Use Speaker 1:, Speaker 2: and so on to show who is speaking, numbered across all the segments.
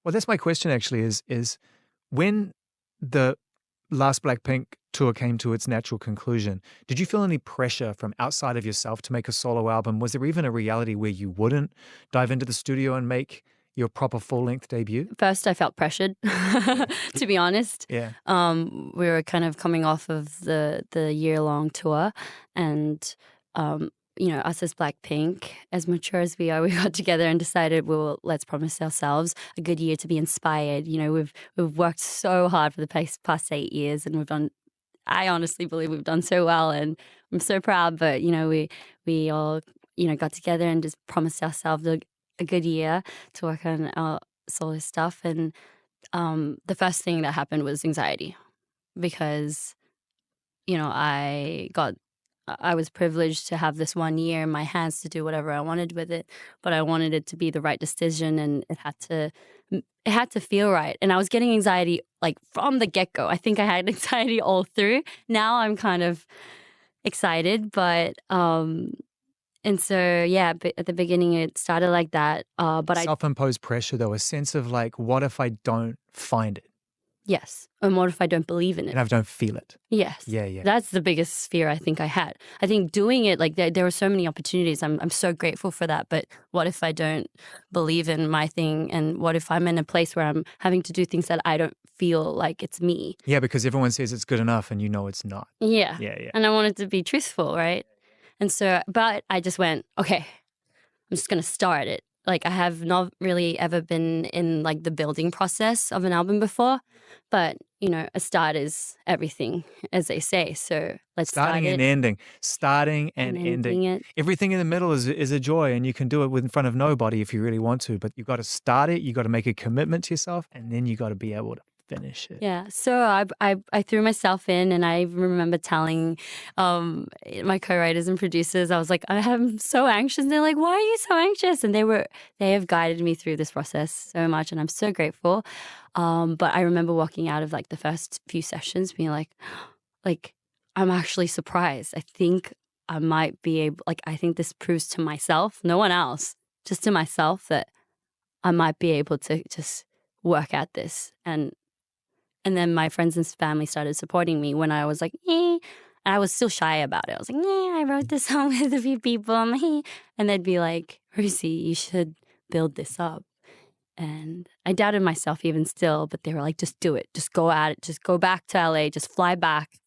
Speaker 1: Well, that's my question actually is when the last Blackpink tour came to its natural conclusion, did you feel any pressure from outside of yourself to make a solo album? Was there even a reality where you wouldn't dive into the studio and make your proper full-length debut?
Speaker 2: First, I felt pressured, to be honest.
Speaker 1: Yeah.
Speaker 2: We were kind of coming off of the year-long tour, and us as Blackpink, as mature as we are, we got together and decided, well, let's promise ourselves a good year to be inspired. We've worked so hard for the past 8 years, and I honestly believe we've done so well, and I'm so proud. But we all got together and just promised ourselves a good year to work on our solo stuff. And the first thing that happened was anxiety, because I was privileged to have this 1 year in my hands to do whatever I wanted with it, but I wanted it to be the right decision, and it had to feel right. And I was getting anxiety like from the get-go. I think I had anxiety all through. Now I'm kind of excited, but and so yeah, but at the beginning it started like that. But
Speaker 1: self-imposed pressure though, a sense of like, what if I don't find it?
Speaker 2: Yes. And what if I don't believe in it?
Speaker 1: And I don't feel it.
Speaker 2: Yes.
Speaker 1: Yeah.
Speaker 2: That's the biggest fear I think I had. I think doing it, like there were so many opportunities. I'm so grateful for that. But what if I don't believe in my thing? And what if I'm in a place where I'm having to do things that I don't feel like it's me?
Speaker 1: Yeah, because everyone says it's good enough and it's not.
Speaker 2: Yeah.
Speaker 1: Yeah.
Speaker 2: And I wanted to be truthful, right? And so, but I just went, okay, I'm just going to start it. Like I have not really ever been in like the building process of an album before, but a start is everything, as they say. So let's
Speaker 1: starting
Speaker 2: start
Speaker 1: and ending, starting and ending.
Speaker 2: It.
Speaker 1: Everything in the middle is a joy, and you can do it in front of nobody if you really want to. But you got to start it. You got to make a commitment to yourself, and then you got to be able to finish it.
Speaker 2: Yeah. So I threw myself in, and I remember telling my co-writers and producers, I was like, I'm so anxious. And they're like, why are you so anxious? And they have guided me through this process so much, and I'm so grateful. But I remember walking out of like the first few sessions being like I'm actually surprised. I think I might be able, I think this proves to myself, no one else, just to myself, that I might be able to just work at this. And then my friends and family started supporting me when I was like, eh. And I was still shy about it. I was like, I wrote this song with a few people. And they'd be like, Rosie, you should build this up. And I doubted myself even still, but they were like, just do it. Just go at it. Just go back to LA. Just fly back,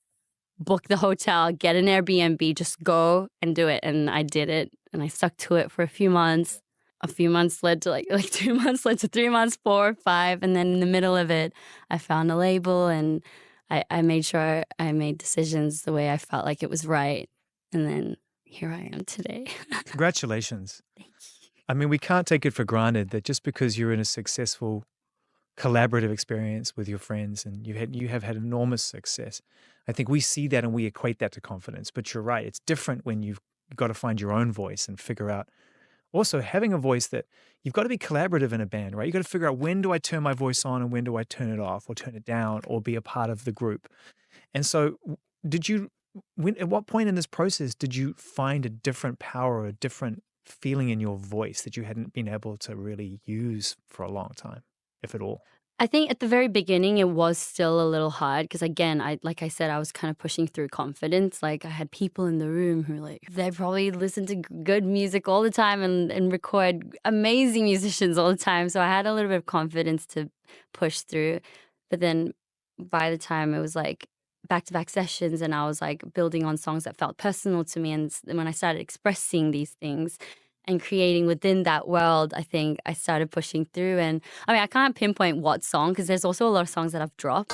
Speaker 2: book the hotel, get an Airbnb, just go and do it. And I did it. And I stuck to it for a few months. A few months led to like 2 months, led to 3 months, 4, 5. And then in the middle of it, I found a label, and I made sure I made decisions the way I felt like it was right. And then here I am today.
Speaker 1: Congratulations.
Speaker 2: Thank you.
Speaker 1: I mean, we can't take it for granted that just because you're in a successful collaborative experience with your friends and you have had enormous success, I think we see that and we equate that to confidence. But you're right, it's different when you've got to find your own voice and figure out. Also, having a voice that you've got to be collaborative in a band, right? You've got to figure out, when do I turn my voice on and when do I turn it off or turn it down or be a part of the group? And so at what point in this process did you find a different power or a different feeling in your voice that you hadn't been able to really use for a long time, if at all?
Speaker 2: I think at the very beginning, it was still a little hard because, again, like I said, I was kind of pushing through confidence. Like I had people in the room who they probably listen to good music all the time and record amazing musicians all the time. So I had a little bit of confidence to push through. But then by the time it was like back-to-back sessions and I was like building on songs that felt personal to me, and when I started expressing these things and creating within that world, I think I started pushing through. And I mean, I can't pinpoint what song because there's also a lot of songs that I've dropped.